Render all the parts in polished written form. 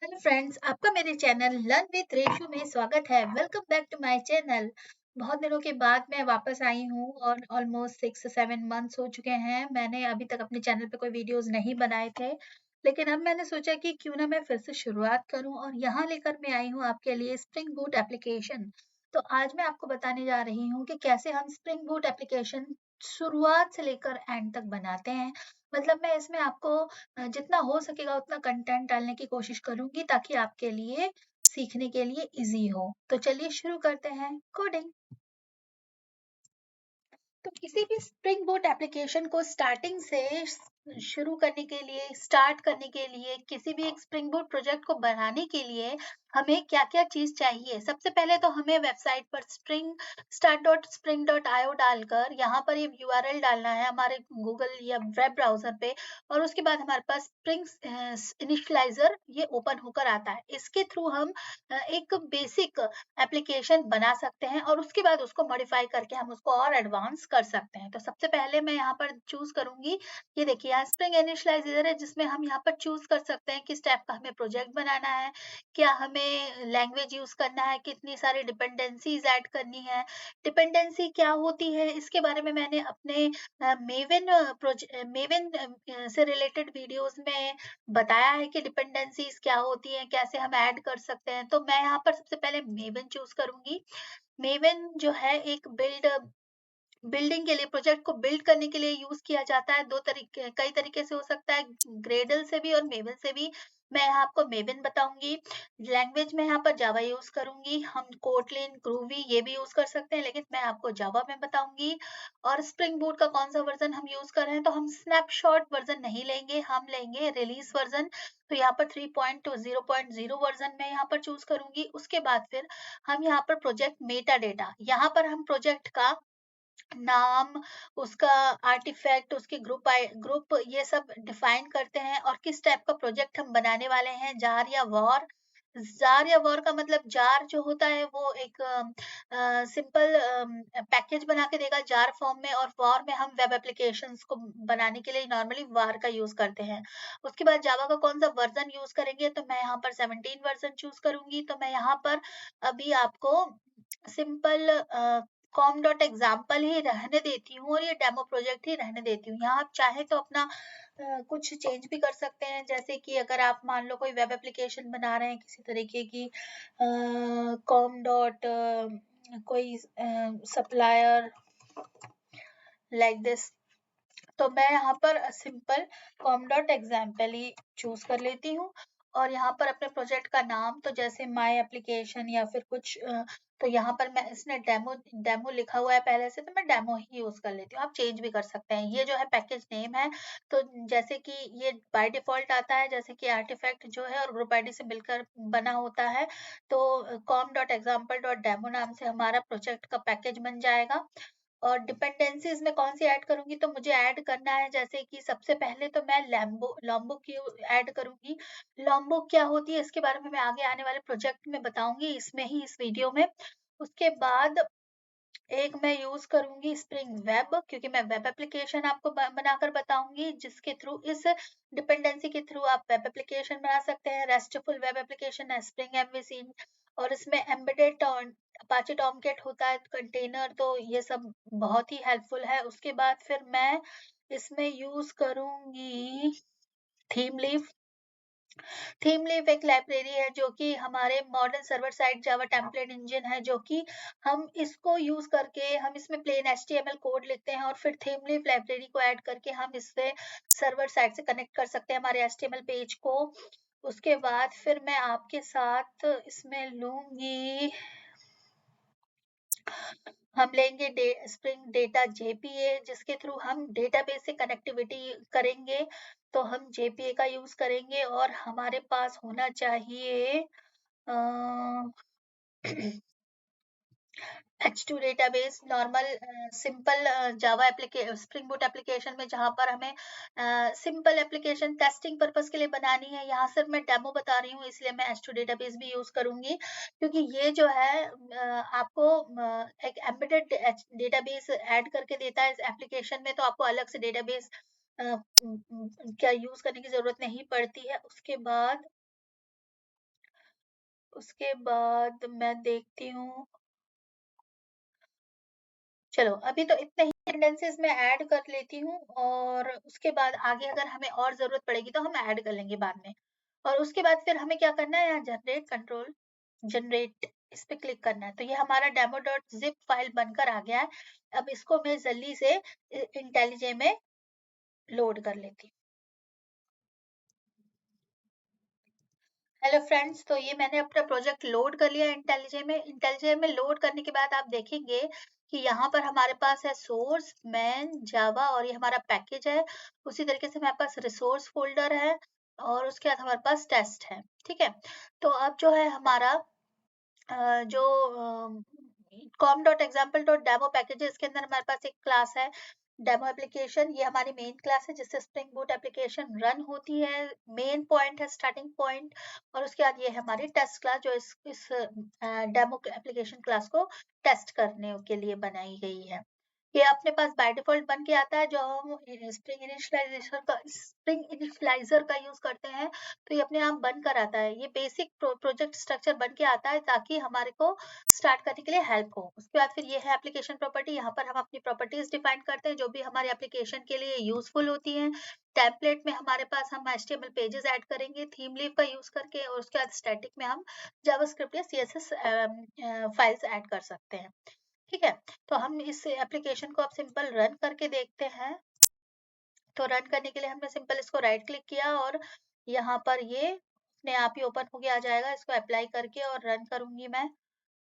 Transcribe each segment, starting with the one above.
Hello friends, आपका मेरे channel learn with Reshu में स्वागत है। Welcome back to my channel. बहुत दिनों के बाद मैं वापस आई हूँ और ऑलमोस्ट 6 से 7 मंथ्स हो चुके हैं। मैंने अभी तक अपने चैनल पे कोई वीडियोस नहीं बनाए थे, लेकिन अब मैंने सोचा कि क्यों ना मैं फिर से शुरुआत करूँ और यहाँ लेकर मैं आई हूँ आपके लिए स्प्रिंग बूट एप्लीकेशन। तो आज मैं आपको बताने जा रही हूँ कि कैसे हम स्प्रिंग बूट एप्लीकेशन शुरुआत से लेकर एंड तक बनाते हैं। मतलब मैं इसमें आपको जितना हो सकेगा उतना कंटेंट डालने की कोशिश करूँगी ताकि आपके लिए सीखने के लिए ईज़ी हो। तो चलिए शुरू करते हैं कोडिंग। तो किसी भी स्प्रिंग बूट एप्लीकेशन को स्टार्टिंग से शुरू करने के लिए, स्टार्ट करने के लिए, किसी भी एक स्प्रिंग बूट प्रोजेक्ट को बनाने के लिए हमें क्या-क्या चीज़ चाहिए? सबसे पहले तो हमें वेबसाइट पर start.spring.io डालकर यहाँ पर ये यूआरएल डालना है हमारे गूगल या वेब ब्राउज़र पे और उसके बाद हमारे पास स्प्रिंग इनिशियलाइज़र ये ओपन होकर आता है। इसके थ्रू हम एक बेसिक एप्लीकेशन बना सकते हैं और उसके बाद उसको मॉडिफाई करके हम उसको और एडवांस कर सकते हैं। तो सबसे पहले मैं यहाँ पर चूज़ करूँगी, ये देखिए यहाँ स्प्रिंग इनिशियलाइज़र है जिसमें हम यहाँ पर चूज़ कर सकते हैं किस टाइप का हमें प्रोजेक्ट बनाना है, क्या हमें लैंग्वेज यूज़ करना है, कितनी सारी डिपेंडेंसीज़ ऐड करनी है। डिपेंडेंसी क्या होती है इसके बारे में मैंने अपने मेवन से रिलेटेड वीडियोज़ में बताया है कि डिपेंडेंसीज़ क्या होती हैं, कैसे हम ऐड कर सकते हैं। तो मैं यहाँ पर सबसे पहले मेवन चूज़ करूँगी। मेवन जो है एक बिल्डिंग के लिए प्रोजेक्ट को बिल्ड करने के लिए यूज़ किया जाता है। 2 तरीके कई तरीके से हो सकता है, ग्रेडल से भी और मेवन से भी। मैं यहाँ आपको मेवन बताऊँगी। लैंग्वेज में यहाँ पर जावा यूज़ करूँगी। हम कोटलिन, ग्रूवी ये भी यूज़ कर सकते हैं, लेकिन मैं आपको जावा में बताऊँगी। और स्प्रिंग बूट का कौन-सा वर्ज़न हम यूज़ कर रहे हैं, तो हम स्नैपशॉट वर्ज़न नहीं लेंगे, हम लेंगे रिलीज़ वर्ज़न। तो यहाँ पर 3.0.0 वर्ज़न मैं यहाँ पर चूज़ करूँगी। उसके बाद फिर हम यहाँ पर प्रोजेक्ट मेटा डेटा, यहाँ पर हम प्रोजेक्ट का नाम, उसका आर्टिफैक्ट, उसके ग्रुप ये सब डिफाइन करते हैं और किस टाइप का प्रोजेक्ट हम बनाने वाले हैं, जार या वॉर। जार या वॉर का मतलब जार जो होता है वो एक सिंपल पैकेज बना के देगा जार फॉर्म में और वॉर में हम वेब एप्लीकेशंस को बनाने के लिए नॉर्मली वार का यूज़ करते हैं। उसके बाद जावा का कौन-सा वर्ज़न यूज़ करेंगे तो मैं यहाँ पर 17 वर्ज़न चूज़ करूँगी। तो मैं यहाँ पर अभी आपको सिंपल कॉम डॉट एग्जाम्पल ही रहने देती हूँ और ये डेमो प्रोजेक्ट ही रहने देती हूँ। यहाँ आप चाहें तो अपना कुछ चेंज भी कर सकते हैं, जैसे कि अगर आप मान लो कोई वेब एप्लीकेशन बना रहे हैं किसी तरीके की कॉम डॉट कोई सप्लायर लाइक दिस, तो मैं यहाँ पर सिंपल कॉम डॉट एग्जाम्पल ही चूज कर लेती हूँ और यहाँ पर अपने प्रोजेक्ट का नाम तो जैसे माय एप्लीकेशन या फिर कुछ तो यहाँ पर मैं इसने डेमो डेमो लिखा हुआ है पहले से तो मैं डेमो ही यूज कर लेती हूँ। आप चेंज भी कर सकते हैं। ये जो है पैकेज नेम है, तो जैसे कि ये बाय डिफॉल्ट आता है जैसे कि आर्टिफैक्ट जो है और ग्रुप आईडी से मिलकर बना होता है। तो com dot example dot demo नाम से हमारा प्रोजेक्ट का पैकेज बन जाएगा। और डिपेंडेंसीज़ में कौन-सी ऐड करूँगी तो मुझे ऐड करना है जैसे कि सबसे पहले तो मैं लैम्बो की ऐड करूँगी। लॉम्बो क्या होती है इसके बारे में मैं आगे आने वाले प्रोजेक्ट में बताऊँगी इसमें ही इस वीडियो में। उसके बाद एक मैं यूज़ करूँगी स्प्रिंग वेब क्योंकि मैं वेब एप्लीकेशन आपको बनाकर बताऊँगी जिसके थ्रू इस डिपेंडेंसी के थ्रू आप वेब एप्लीकेशन बना सकते हैं। रेस्टफुल वेब एप्लीकेशन है स्प्रिंग एमवीसी और इसमें एम्बेडेड अपाचे टॉमकैट होता है कंटेनर, तो ये सब बहुत ही हेल्पफुल है। उसके बाद फिर मैं इसमें यूज़ करूँगी थीम लीफ। थीमलीफ एक लाइब्रेरी है जो कि हमारे मॉडर्न सर्वर साइड जावा टेम्पलेट इंजन है, जो कि हम इसको यूज करके हम इसमें प्लेन एचटीएमएल कोड लिखते हैं और फिर थीमलीफ लाइब्रेरी को ऐड करके हम इससे सर्वर साइड से कनेक्ट कर सकते हैं हमारे एचटीएमएल पेज को। उसके बाद फिर मैं आपके साथ इसमें लूंगी, हम लेंगे स्प्रिंग डेटा जेपीए जिसके थ्रू हम डेटाबेस से कनेक्टिविटी करेंगे। तो हम जेपीए का यूज करेंगे और हमारे पास होना चाहिए H2 database normal simple Java spring boot application में जहाँ पर हमें सिंपल एप्लीकेशन टेस्टिंग पर्पस के लिए बनानी है। यहाँ सिर्फ मैं डेमो बता रही हूँ इसलिए मैं H2 डेटाबेस भी यूज करूंगी क्योंकि ये जो है आपको एक एम्बेडेड डेटाबेस ऐड करके देता है इस एप्लीकेशन में, तो आपको अलग से डेटाबेस क्या यूज करने की जरूरत नहीं पड़ती है। उसके बाद उसके बाद मैं देखती हूँ, चलो अभी तो इतने ही डिपेंडेंसीज मैं ऐड कर लेती हूँ, और उसके बाद आगे अगर हमें और जरूरत पड़ेगी तो हम ऐड कर लेंगे बाद में। और उसके बाद फिर हमें क्या करना है, यहाँ जनरेट कंट्रोल, जनरेट, इस पे क्लिक करना है। तो ये हमारा डेमो डॉट जिप फाइल बनकर आ गया है। अब इसको मैं जल्दी से इंटेलिजे में लोड कर लेती हूँ। हेलो फ्रेंड्स, तो ये मैंने अपना प्रोजेक्ट लोड कर लिया इंटेलिजे में। इंटेलिजे में लोड करने के बाद आप देखेंगे कि यहाँ पर हमारे पास है सोर्स, मैन, जावा, और ये हमारा पैकेज है। उसी तरीके से हमारे पास रिसोर्स फोल्डर है, और उसके बाद हमारे पास टेस्ट है। ठीक है, तो अब जो है हमारा जो com dot example dot demo package है, इसके अंदर हमारे पास एक क्लास है डेमो एप्लीकेशन। ये हमारी मेन क्लास है जिससे स्प्रिंग बूट एप्लीकेशन रन होती है, मेन पॉइंट है, स्टार्टिंग पॉइंट। और उसके बाद ये है हमारी टेस्ट क्लास जो इस डेमो एप्लीकेशन क्लास को टेस्ट करने के लिए बनाई गई है। ये अपने पास बाय डिफॉल्ट बन के आता है। जो हम स्प्रिंग इनिशियलाइजर का यूज करते हैं तो ये अपने आप बन कर आता है। ये बेसिक प्रोजेक्ट स्ट्रक्चर बन के आता है ताकि हमारे को स्टार्ट करने के लिए हेल्प हो। उसके बाद फिर ये है एप्लीकेशन प्रॉपर्टी। यहाँ पर हम अपनी प्रॉपर्टीज डिफाइन करते हैं जो भी हमारे एप्लीकेशन के लिए यूजफुल होती हैं। टेम्पलेट में हमारे पास हम HTML पेजेस ऐड करेंगे थीम लीव का यूज करके, और उसके बाद स्टैटिक में हम जावास्क्रिप्ट या CSS फाइल्स ऐड कर सकते हैं। ठीक है, तो हम इस एप्लीकेशन को अब सिंपल रन करके देखते हैं। तो रन करने के लिए हमने सिंपल इसको राइट क्लिक किया, और यहाँ पर ये अपने आप ही ओपन होके आ जाएगा। इसको अप्लाई करके और रन करूंगी मैं।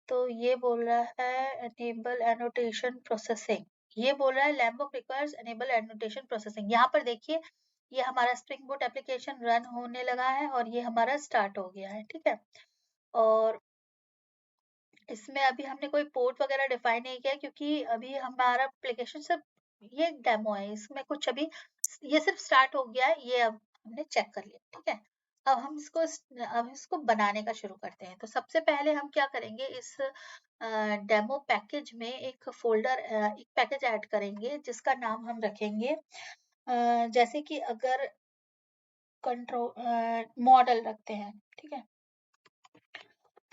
तो ये बोल रहा है एनेबल एनोटेशन प्रोसेसिंग, ये बोल रहा है Lambo requires enable annotation processing. यहाँ पर देखिए ये हमारा स्प्रिंग बूट एप्लीकेशन रन होने लगा है, और ये हमारा स्टार्ट हो गया है। ठीक है, और इसमें अभी हमने कोई पोर्ट वगैरह डिफाइन नहीं किया क्योंकि अभी हमारा एप्लीकेशन सिर्फ ये डेमो है, इसमें कुछ अभी ये सिर्फ स्टार्ट हो गया है। ये अब हमने चेक कर लिया। ठीक है, अब इसको बनाने का शुरू करते हैं। तो सबसे पहले हम क्या करेंगे, इस डेमो पैकेज में एक फोल्डर, एक पैकेज ऐड करेंगे जिसका नाम हम रखेंगे जैसे कि अगर कंट्रोल मॉडल रखते हैं। ठीक है,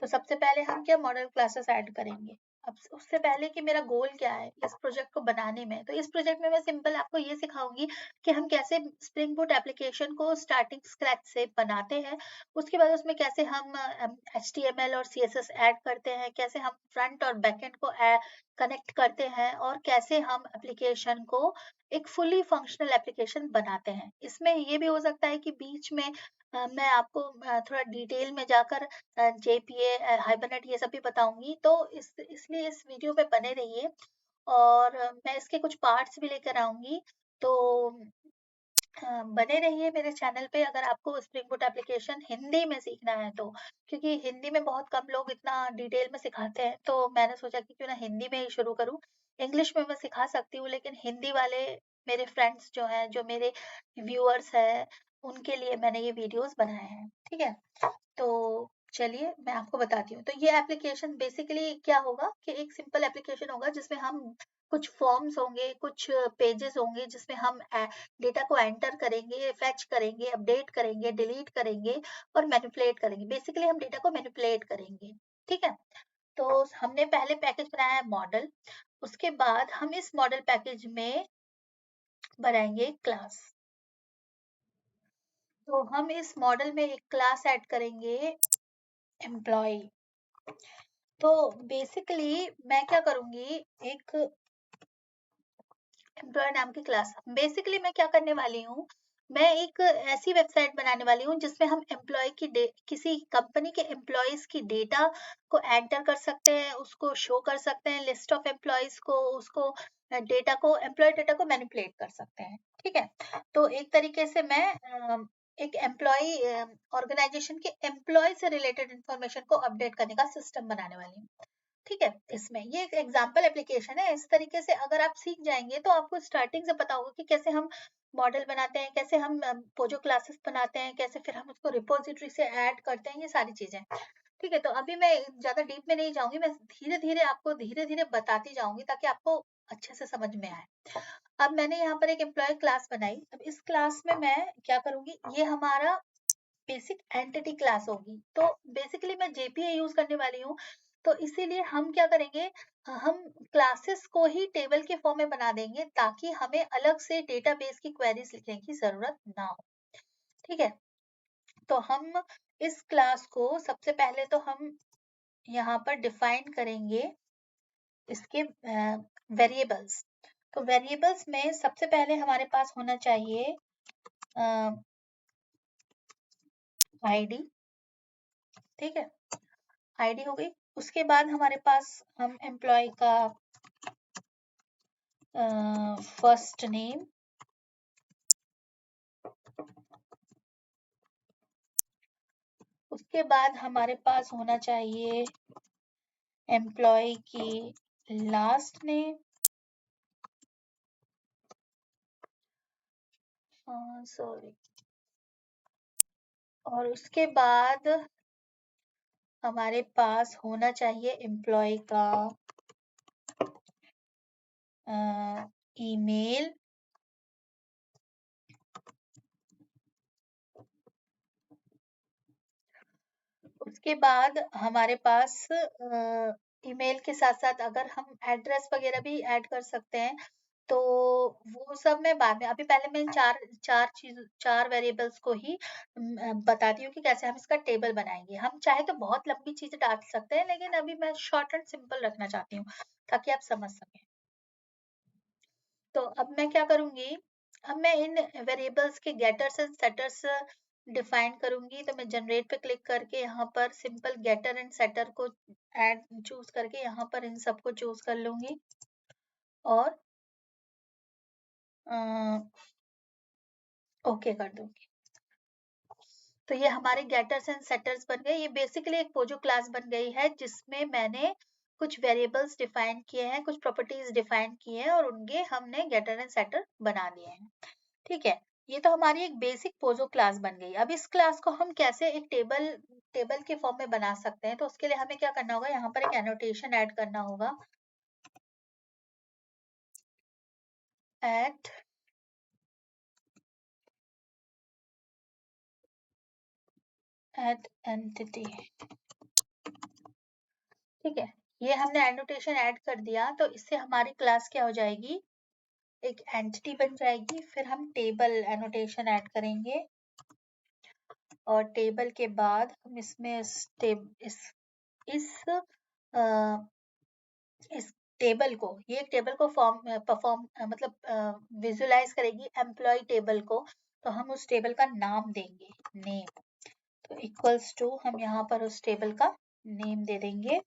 तो सबसे पहले हम क्या मॉडल क्लासेस ऐड करेंगे। अब उससे पहले कि मेरा गोल क्या है इस प्रोजेक्ट को बनाने में, तो इस प्रोजेक्ट में मैं सिंपल आपको ये सिखाऊंगी कि हम कैसे स्प्रिंग बूट एप्लीकेशन को स्टार्टिंग स्क्रैच से बनाते हैं। उसके बाद उसमें कैसे हम HTML और CSS ऐड करते हैं, कैसे हम फ्रंट और बैकएंड को कनेक्ट करते हैं, और कैसे हम एप्लीकेशन को एक फुली फंक्शनल एप्लीकेशन बनाते हैं। इसमें ये भी हो सकता है कि बीच में मैं आपको थोड़ा डिटेल में जाकर JPA, हाइबरनेट ये सब भी बताऊंगी। तो इसलिए इस वीडियो पे बने रहिए, और मैं इसके कुछ पार्ट्स भी लेकर आऊंगी। तो बने रहिए मेरे चैनल पे अगर आपको स्प्रिंग बूट एप्लीकेशन हिंदी में सीखना है तो, क्योंकि हिंदी में बहुत कम लोग इतना डिटेल में सिखाते हैं। तो मैंने सोचा कि क्यों ना हिंदी में ही शुरू करूं। इंग्लिश में मैं सिखा सकती हूँ, लेकिन हिंदी वाले मेरे फ्रेंड्स जो हैं, जो मेरे व्यूअर्स हैं, उनके लिए मैंने ये वीडियोस बनाए हैं। ठीक है, तो चलिए मैं आपको बताती हूँ। तो ये एप्लीकेशन बेसिकली क्या होगा कि एक सिंपल एप्लीकेशन होगा जिसमें हम कुछ फॉर्म्स होंगे, कुछ पेजेस होंगे जिसमें हम डेटा को एंटर करेंगे, फेच करेंगे, अपडेट करेंगे, डिलीट करेंगे और मैनिपुलेट करेंगे। बेसिकली हम डेटा को मैनिपुलेट करेंगे। ठीक है, तो हमने पहले पैकेज बनाया है मॉडल। उसके बाद हम इस मॉडल पैकेज में बनाएंगे क्लास। तो हम इस मॉडल में एक क्लास ऐड करेंगे एम्प्लॉय। तो बेसिकली मैं क्या करूंगी, एक एम्प्लॉय नाम की क्लास। बेसिकली मैं क्या करने वाली हूँ, मैं एक ऐसी वेबसाइट बनाने वाली हूँ जिसमें हम एम्प्लॉय की किसी कंपनी के एम्प्लॉयज की डेटा को एंटर कर सकते हैं, उसको शो कर सकते हैं, लिस्ट ऑफ एम्प्लॉयज को, उसको डेटा को, एम्प्लॉय डेटा को मैनिपुलेट कर सकते हैं। ठीक है, तो एक तरीके से मैं एक एम्प्लॉय ऑर्गेनाइजेशन के एम्प्लॉय से रिलेटेड इंफॉर्मेशन को अपडेट करने का सिस्टम बनाने वाली हूँ। ठीक है, इसमें ये एक एग्जाम्पल एप्लीकेशन है। इस तरीके से अगर आप सीख जाएंगे तो आपको स्टार्टिंग से पता होगा कि कैसे हम मॉडल बनाते हैं, कैसे हम पोजो क्लासेस बनाते हैं, कैसे फिर हम उसको रिपोजिटरी से ऐड करते हैं, ये सारी चीजें। ठीक है, तो अभी मैं ज्यादा डीप में नहीं जाऊंगी, मैं धीरे धीरे आपको धीरे धीरे बताती जाऊंगी ताकि आपको अच्छे से समझ में आए। अब मैंने यहाँ पर एक एम्प्लॉय क्लास बनाई। अब इस क्लास में मैं क्या करूंगी, ये हमारा बेसिक एंटिटी क्लास होगी। तो बेसिकली मैं जेपीए यूज करने वाली हूँ, तो इसीलिए हम क्या करेंगे, हम क्लासेस को ही टेबल के फॉर्म में बना देंगे ताकि हमें अलग से डेटाबेस की क्वेरीज लिखने की जरूरत ना हो। ठीक है, तो हम इस क्लास को सबसे पहले तो हम यहाँ पर डिफाइन करेंगे इसके वेरिएबल्स। तो वेरिएबल्स में सबसे पहले हमारे पास होना चाहिए आईडी। ठीक है, आईडी हो गई। उसके बाद हमारे पास हम एम्प्लॉय का फर्स्ट नेम, उसके बाद हमारे पास होना चाहिए एम्प्लॉय की लास्ट नेम, सॉरी, और उसके बाद हमारे पास होना चाहिए एम्प्लॉय का ईमेल, उसके बाद हमारे पास ईमेल के साथ साथ अगर हम एड्रेस वगैरह भी ऐड कर सकते हैं, तो वो सब मैं बाद में, अभी पहले मैं चार वेरिएबल्स को ही बताती हूँ कि कैसे हम इसका टेबल बनाएंगे। हम चाहे तो बहुत लंबी चीजें डाल सकते हैं, लेकिन अभी मैं शॉर्ट एंड सिंपल रखना चाहती हूँ ताकि आप समझ सकें। तो अब मैं क्या करूंगी, अब मैं इन वेरिएबल्स के गेटर्स एंड सेटर्स डिफाइन करूंगी। तो मैं जनरेट पे क्लिक करके यहाँ पर सिंपल गेटर एंड सेटर को ऐड चूज करके यहाँ पर इन सबको चूज कर लूंगी और ओके कर दूंगी। तो ये हमारे गेटर्स एंड सेटर्स बन गए। ये बेसिकली एक पोजो क्लास बन गई है जिसमें मैंने कुछ वेरिएबल्स डिफाइन किए हैं, कुछ प्रॉपर्टीज डिफाइन की हैं और उनके हमने गेटर एंड सेटर बना दिए हैं। ठीक है, ये तो हमारी एक बेसिक पोजो क्लास बन गई। अब इस क्लास को हम कैसे एक टेबल के फॉर्म में बना सकते हैं, तो उसके लिए हमें क्या करना होगा, यहाँ पर एक एनोटेशन ऐड करना होगा। At entity. ठीक है, ये हमने एनोटेशन ऐड कर दिया, तो इससे हमारी क्लास क्या हो जाएगी, एक एंटिटी बन जाएगी। फिर हम टेबल एनोटेशन ऐड करेंगे और टेबल के बाद हम इसमें इस इस टेबल को, ये टेबल को परफॉर्म मतलब विजुलाइज करेगी एम्प्लॉय टेबल को। तो हम उस टेबल का नाम देंगे नेम, तो इक्वल्स टू हम यहाँ पर उस टेबल का नेम दे देंगे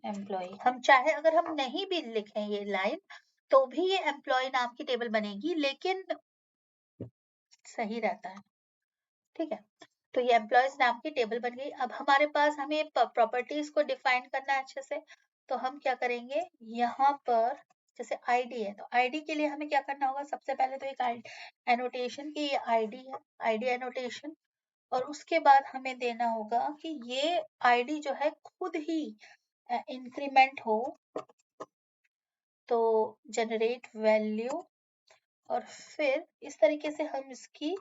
एम्प्लॉय। हम चाहे अगर हम नहीं भी लिखें ये लाइन तो भी ये एम्प्लॉय नाम की टेबल बनेगी, लेकिन सही रहता है। ठीक है, तो ये एम्प्लॉयज नाम की टेबल बन गई। अब हमारे पास हमें प्रॉपर्टीज को डिफाइन करना है अच्छे से, तो हम क्या करेंगे, यहाँ पर जैसे आईडी है, तो आईडी के लिए हमें क्या करना होगा, सबसे पहले तो एक एनोटेशन की ये आईडी है, आईडी एनोटेशन। और उसके बाद हमें देना होगा कि ये आईडी जो है खुद ही इंक्रीमेंट हो, तो जनरेट वैल्यू। और फिर इस तरीके से हम इसकी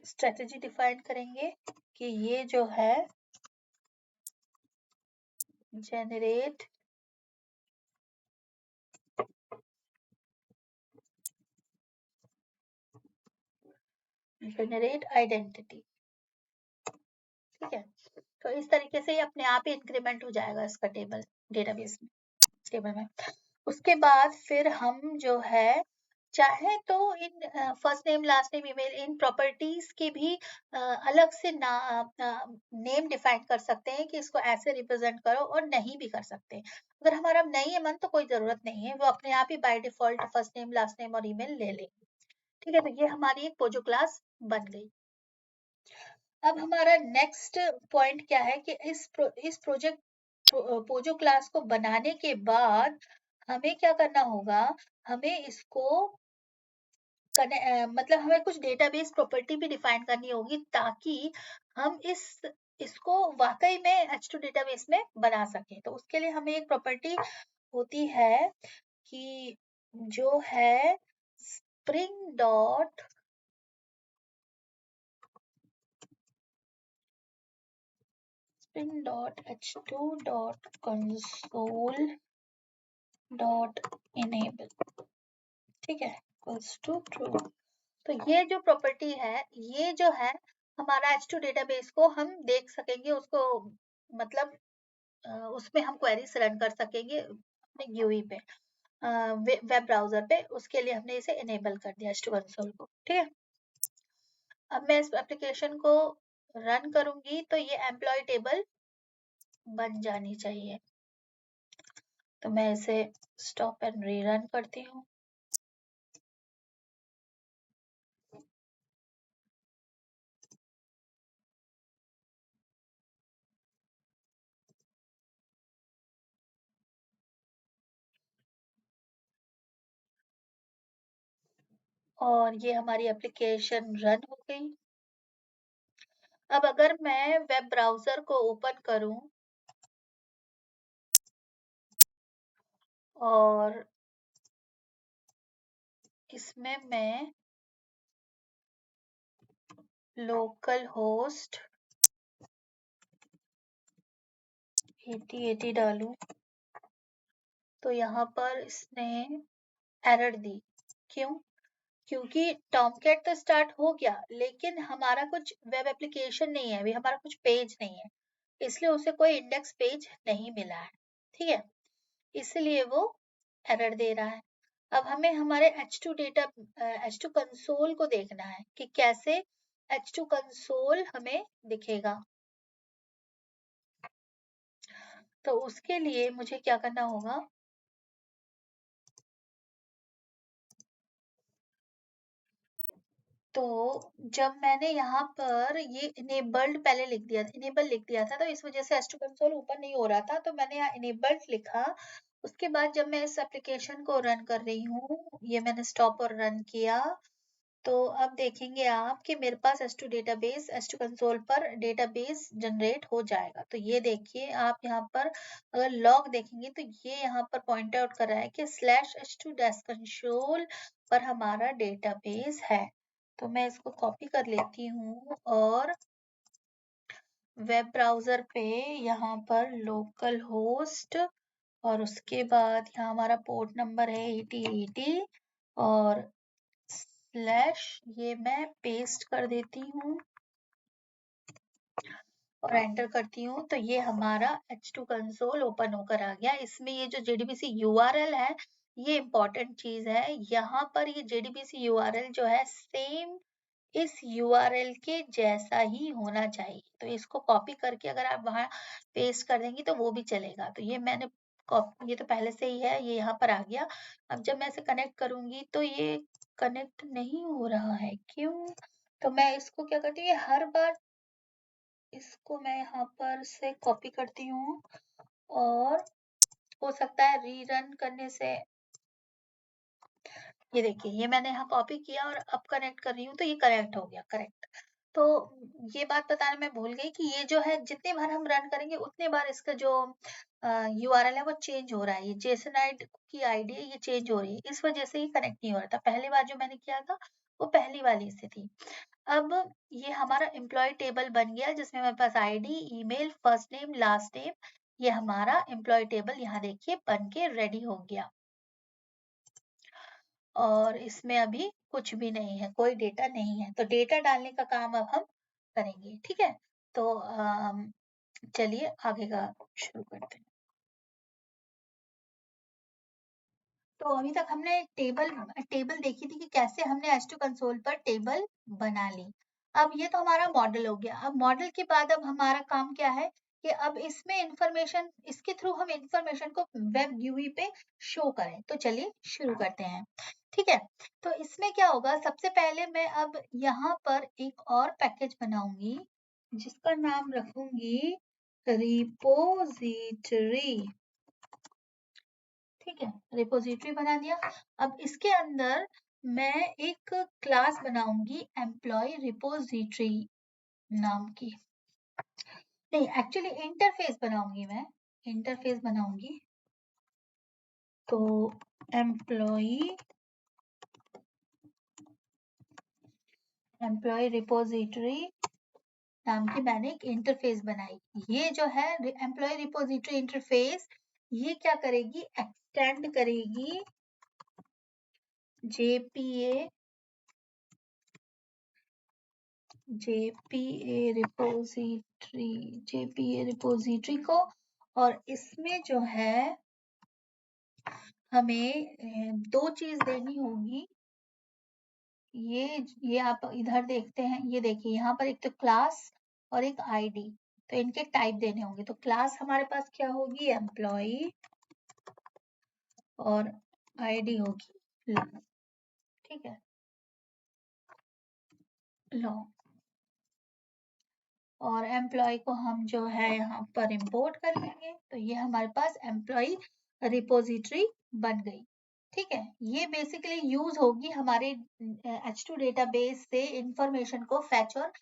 स्ट्रेटेजी डिफाइन करेंगे कि ये जो है जनरेट आइडेंटिटी। ठीक है, तो इस तरीके से ये अपने आप ही इंक्रीमेंट हो जाएगा इसका टेबल डेटाबेस में, टेबल में। उसके बाद फिर हम जो है चाहे तो in first name last name email in properties के भी अलग से नेम डिफाइन कर सकते हैं कि इसको ऐसे रिप्रेजेंट करो, और नहीं भी कर सकते हैं। अगर हमारा नहीं है मन तो कोई जरूरत नहीं है, वो अपने आप ही by default first name last name और ईमेल ले लेंगे। ठीक है, तो ये हमारी एक पोजो क्लास बन गई। अब हमारा नेक्स्ट पॉइंट क्या है कि इस प्रोजेक्ट पोजो क्लास को बनाने के बाद हमें क्या करना होगा, हमें इसको मतलब हमें कुछ डेटाबेस प्रॉपर्टी भी डिफाइन करनी होगी ताकि हम इसको वाकई में H2 डेटाबेस में बना सकें। तो उसके लिए हमें एक प्रॉपर्टी होती है कि जो है स्प्रिंग डॉट bin.h2.console.enable, ठीक है, इक्वल्स टू ट्रू। तो ये जो प्रॉपर्टी है, ये जो है हमारा H2 डेटाबेस को हम देख सकेंगे, उसको मतलब उसमें हम क्वेरीज रन कर सकेंगे अपने GUI पे, वेब ब्राउजर पे। उसके लिए हमने इसे इनेबल कर दिया H2 कंसोल को, ठीक है। अब मैं इस एप्लीकेशन को रन करूंगी तो ये एम्प्लॉय टेबल बन जानी चाहिए। तो मैं इसे स्टॉप एंड रीरन करती हूँ। और ये हमारी एप्लीकेशन रन हो गई। अब अगर मैं वेब ब्राउजर को ओपन करूं और इसमें मैं लोकल होस्ट 8080 डालूं तो यहाँ पर इसने एरर दी। क्यों? क्योंकि टॉमकैट तो स्टार्ट हो गया, लेकिन हमारा कुछ वेब एप्लीकेशन नहीं है, अभी हमारा कुछ पेज नहीं है, इसलिए उसे कोई इंडेक्स पेज नहीं मिला है, ठीक है, इसलिए वो एरर दे रहा है। अब हमें हमारे H2 कंसोल को देखना है कि कैसे H2 कंसोल हमें दिखेगा। तो उसके लिए मुझे क्या करना होगा, तो जब मैंने यहाँ पर ये इनेबल्ड पहले लिख दिया, इनेबल लिख दिया था, तो इस वजह से H2 कंसोल ओपन नहीं हो रहा था, तो मैंने यहाँ इनेबल्ड लिखा। उसके बाद जब मैं इस एप्लीकेशन को रन कर रही हूँ, ये मैंने स्टॉप और रन किया, तो अब देखेंगे आप कि मेरे पास H2 कंसोल पर डेटाबेस जनरेट हो जाएगा। तो ये देखिए आप यहाँ पर अगर लॉग देखेंगे तो ये यहाँ पर पॉइंट आउट कर रहा है कि /H2 कंसोल पर हमारा डेटाबेस है। तो मैं इसको कॉपी कर लेती हूँ और वेब ब्राउजर पे यहाँ पर लोकल होस्ट और उसके बाद यहाँ हमारा पोर्ट नंबर है 8080 और / ये मैं पेस्ट कर देती हूँ और एंटर करती हूँ, तो ये हमारा H2 कंसोल ओपन होकर आ गया। इसमें ये जो JDBC URL है, ये इम्पोर्टेंट चीज है। यहाँ पर ये JDBC URL जो है सेम इस URL के जैसा ही होना चाहिए। तो इसको कॉपी करके अगर आप वहां पेस्ट कर देंगी तो वो भी चलेगा। तो ये मैंने कॉपी, ये तो पहले से ही है, ये यहाँ पर आ गया। अब जब मैं इसे कनेक्ट करूंगी तो ये कनेक्ट नहीं हो रहा है, क्यों? तो मैं इसको क्या करती हूँ, हर बार इसको मैं यहाँ पर से कॉपी करती हूँ और हो सकता है रीरन करने से, ये देखिए ये मैंने यहाँ कॉपी किया और अब कनेक्ट कर रही हूँ तो ये कनेक्ट हो गया, करेक्ट। तो ये बात बताना मैं भूल गई कि ये जो है जितने बार हम रन करेंगे उतने बार इसका जो URL है वो चेंज हो रहा है। ये जेसनाइड की आईडी है, ये चेंज हो रही है, इस वजह से ये कनेक्ट नहीं हो रहा था। पहली बार जो मैंने किया था वो पहली वाली से थी। अब ये हमारा एम्प्लॉय टेबल बन गया जिसमें मेरे पास ID, email, first name, last name, ये हमारा एम्प्लॉय टेबल यहाँ देखिए बन के रेडी हो गया। और इसमें अभी कुछ भी नहीं है, कोई डेटा नहीं है, तो डेटा डालने का काम अब हम करेंगे, ठीक है। तो चलिए आगे का शुरू करते हैं। तो अभी तक हमने टेबल देखी थी कि कैसे हमने H2 कंसोल पर टेबल बना ली। अब ये तो हमारा मॉडल हो गया। अब मॉडल के बाद अब हमारा काम क्या है कि अब इसमें इंफॉर्मेशन, इसके थ्रू हम इंफॉर्मेशन को वेब GUI पे शो करें। तो चलिए शुरू करते हैं, ठीक है। तो इसमें क्या होगा, सबसे पहले मैं अब यहाँ पर एक और पैकेज बनाऊंगी जिसका नाम रखूंगी रिपोजिटरी, ठीक है, रिपोजिटरी बना दिया। अब इसके अंदर मैं एक क्लास बनाऊंगी एम्प्लॉय रिपोजिटरी नाम की, नहीं एक्चुअली इंटरफेस बनाऊंगी मैं, इंटरफेस बनाऊंगी। तो एम्प्लॉय रिपोजिटरी नाम की मैंने एक इंटरफेस बनाई। ये जो है एम्प्लॉय रिपोजिटरी इंटरफेस, ये क्या करेगी, एक्सटेंड करेगी जेपीए रिपोजिटरी को, और इसमें जो है हमें दो चीज देनी होगी। ये आप इधर देखते हैं, ये देखिए यहाँ पर एक तो क्लास और एक आईडी, तो इनके टाइप देने होंगे। तो क्लास हमारे पास क्या होगी, एम्प्लॉय, और आईडी होगी लॉ। ठीक है, लॉ। और एम्प्लॉय को हम जो है यहाँ पर इंपोर्ट कर लेंगे, तो ये हमारे पास एम्प्लॉय रिपोजिटरी बन गई। ठीक है, ये बेसिकली यूज होगी हमारे H2 डेटाबेस से इंफॉर्मेशन को फैच और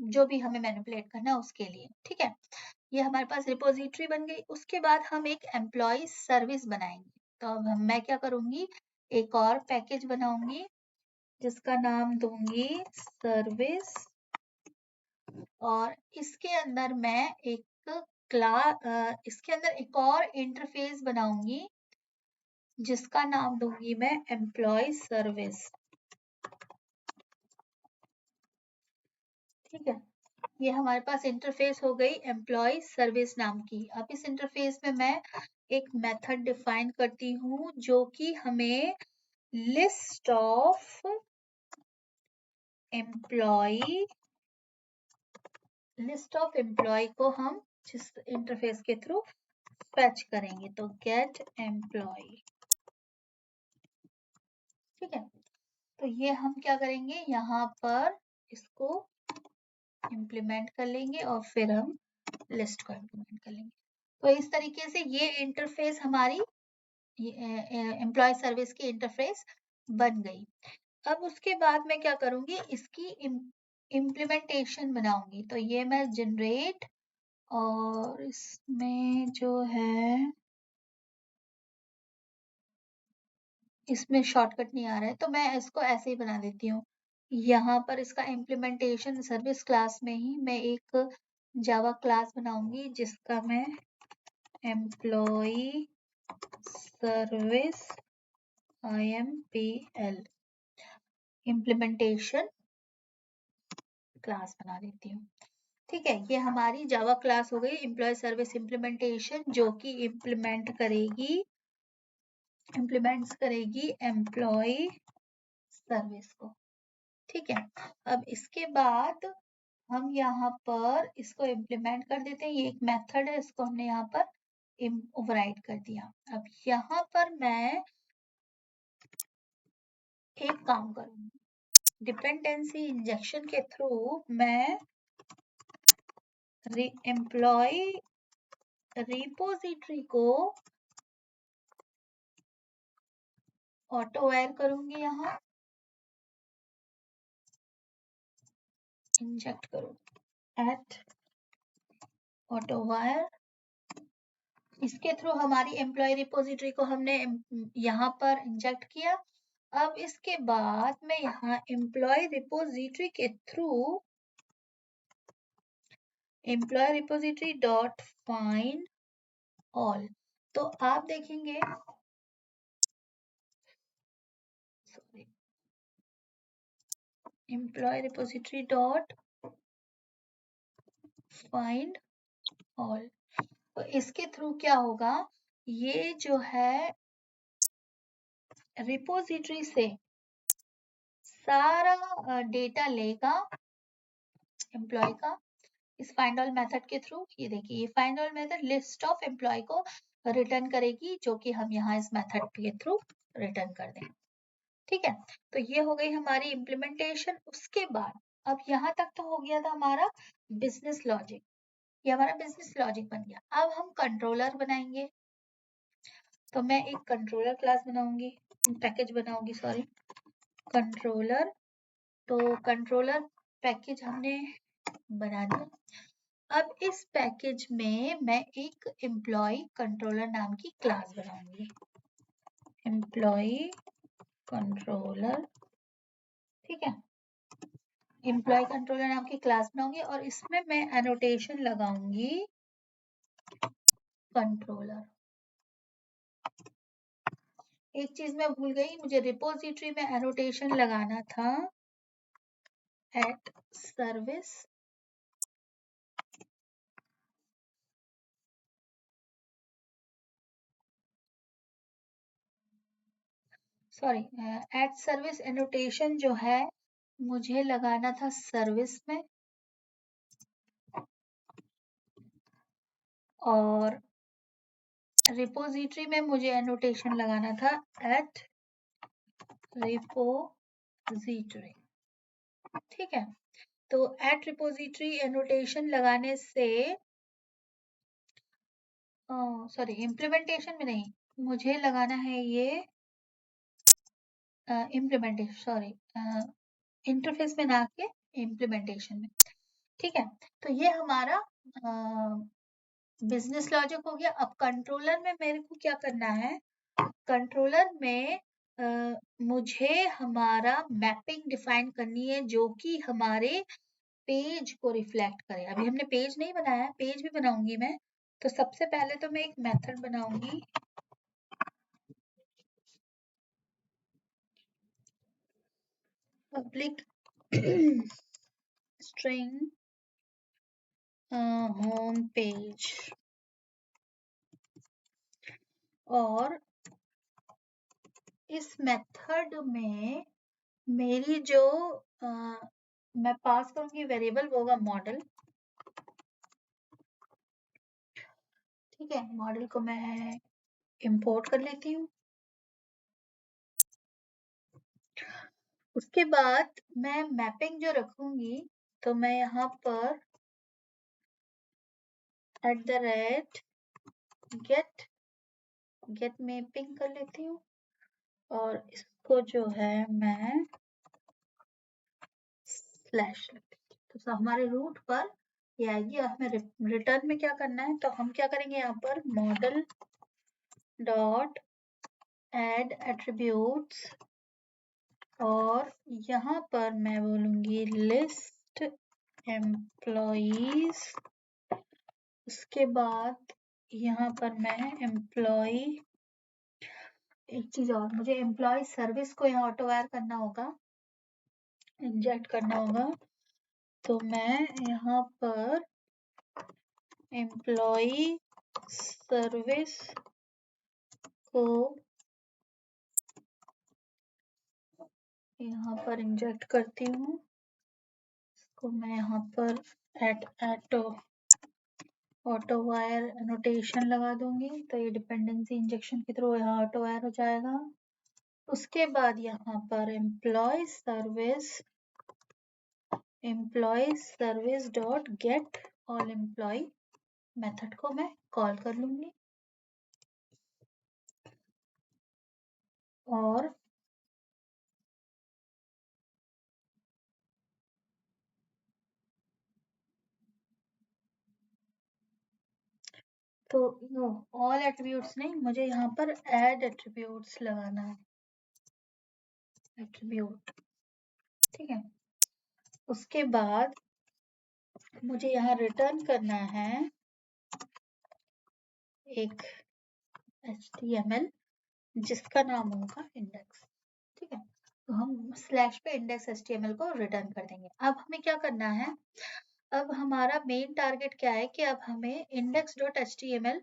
जो भी हमें मैनिपुलेट करना है उसके लिए। ठीक है, ये हमारे पास रिपोजिटरी बन गई। उसके बाद हम एक एम्प्लॉय सर्विस बनाएंगे। तो अब मैं क्या करूंगी, एक और पैकेज बनाऊंगी जिसका नाम दूंगी सर्विस, और इसके अंदर मैं इसके अंदर एक और इंटरफेस बनाऊंगी जिसका नाम दूंगी मैं एम्प्लॉय सर्विस। ठीक है, ये हमारे पास इंटरफेस हो गई एम्प्लॉय सर्विस नाम की। अब इस इंटरफेस में मैं एक मेथड डिफाइन करती हूँ जो कि हमें लिस्ट ऑफ एम्प्लॉय को हम जिस इंटरफेस के थ्रू फैच करेंगे, तो गेट एम्प्लॉय। ठीक है, तो ये हम क्या करेंगे, यहाँ पर इसको इम्प्लीमेंट कर लेंगे और फिर हम लिस्ट को इम्प्लीमेंट कर लेंगे। तो इस तरीके से ये इंटरफेस हमारी एम्प्लॉय सर्विस की इंटरफेस बन गई। अब उसके बाद मैं क्या करूंगी, इसकी इम्प्लीमेंटेशन बनाऊंगी। तो ये मैं जनरेट, और इसमें जो है इसमें शॉर्टकट नहीं आ रहा है, तो मैं इसको ऐसे ही बना देती हूँ। यहाँ पर इसका इम्प्लीमेंटेशन सर्विस क्लास में ही मैं एक जावा क्लास बनाऊंगी जिसका मैं employee service IMPL implementation class बना देती हूँ। ठीक है, ये हमारी जावा क्लास हो गई एम्प्लॉय सर्विस इम्प्लीमेंटेशन, जो कि इम्प्लीमेंट्स करेगी एम्प्लॉय सर्विस को। ठीक है, अब इसके बाद हम यहाँ पर इसको इम्प्लीमेंट कर देते हैं। ये एक मेथड है, इसको हमने यहाँ पर ओवरराइड कर दिया। अब यहाँ पर मैं एक काम करूंगी, डिपेंडेंसी इंजेक्शन के थ्रू मैं एम्प्लॉय रिपोजिटरी को ऑटो वायर करूंगी, यहाँ इंजेक्ट करूंगी एट ऑटो वायर। इसके थ्रू हमारी एम्प्लॉय रिपोजिटरी को हमने यहाँ पर इंजेक्ट किया। अब इसके बाद मैं यहाँ एम्प्लॉय रिपोजिटरी के through employee repository dot find all, तो आप देखेंगे, sorry, employee repository dot find all, तो इसके थ्रू क्या होगा, ये जो है रिपोजिटरी से सारा डेटा लेगा एम्प्लॉय का इस फाइंड ऑल मेथड के थ्रू। ये देखिए, ये find all method list of employee को रिटर्न करेगी, जो कि हम यहाँ इस मेथड के थ्रू रिटर्न कर दें। ठीक है, तो ये हो गई हमारी इम्प्लीमेंटेशन। उसके बाद अब यहाँ तक तो हो गया था हमारा बिजनेस लॉजिक, ये हमारा बिजनेस लॉजिक बन गया। अब हम कंट्रोलर बनाएंगे। तो मैं एक कंट्रोलर क्लास बनाऊंगी, पैकेज बनाऊंगी, सॉरी, कंट्रोलर। तो कंट्रोलर पैकेज हमने बना दिया। अब इस पैकेज में मैं एक एम्प्लॉय कंट्रोलर नाम की क्लास बनाऊंगी, एम्प्लॉय कंट्रोलर। ठीक है, एम्प्लॉय कंट्रोलर नाम की क्लास बनाऊंगी और इसमें मैं एनोटेशन लगाऊंगी कंट्रोलर। एक चीज मैं भूल गई, मुझे रिपोजिटरी में एनोटेशन लगाना था at service sorry at service annotation जो है मुझे लगाना था सर्विस में, और रिपोजिटरी में मुझे एनोटेशन लगाना था एट रिपोजिटरी। ठीक है, तो एट रिपोजिटरी एनोटेशन लगाने से सॉरी इम्प्लीमेंटेशन में नहीं, मुझे लगाना है ये इम्प्लीमेंटेशन सॉरी इंटरफेस में ना के इम्प्लीमेंटेशन में। ठीक है, तो ये हमारा बिजनेस लॉजिक हो गया। अब कंट्रोलर में मेरे को क्या करना है, कंट्रोलर में मुझे हमारा मैपिंग डिफाइन करनी है जो कि हमारे पेज को रिफ्लेक्ट करे। अभी हमने पेज नहीं बनाया है, पेज भी बनाऊंगी मैं। तो सबसे पहले तो मैं एक मेथड बनाऊंगी पब्लिक स्ट्रिंग होम पेज, और इस मेथड में मेरी जो मैं पास करूंगी वेरिएबल वो होगा मॉडल। ठीक है, मॉडल को मैं इंपोर्ट कर लेती हूँ। उसके बाद मैं मैपिंग जो रखूंगी, तो मैं यहाँ पर @get मैपिंग कर लेती हूँ, और इसको जो है मैं स्लैश लगती हूँ। तो हमारे रूट पर ये आएगी, और हमें रिटर्न में क्या करना है, तो हम क्या करेंगे यहाँ पर मॉडल डॉट एड एट्रीब्यूट्स, और यहाँ पर मैं बोलूंगी लिस्ट एम्प्लॉइज। उसके बाद यहाँ पर मैं एम्प्लॉय, एक चीज और, मुझे एम्प्लॉय सर्विस को यहाँ ऑटो वायर करना होगा, इंजेक्ट करना होगा। तो मैं यहाँ पर एम्प्लॉय सर्विस को यहाँ पर इंजेक्ट करती हूँ। इसको मैं यहाँ पर एट ऑटो वायर एनोटेशन लगा दूंगी, तो ये डिपेंडेंसी इंजेक्शन के थ्रू यहाँ ऑटो वायर हो जाएगा। उसके बाद यहाँ पर employee service dot get all employee method को मैं कॉल कर लूंगी, और तो ऑल एट्रीब्यूट्स नहीं, मुझे यहाँ पर ऐड एट्रीब्यूट्स लगाना है, एट्रीब्यूट। ठीक है, उसके बाद मुझे यहाँ रिटर्न करना है एक HTML जिसका नाम होगा इंडेक्स। ठीक है, तो हम स्लैश पे इंडेक्स HTML को रिटर्न कर देंगे। अब हमें क्या करना है, अब हमारा मेन टारगेट क्या है कि अब हमें index.html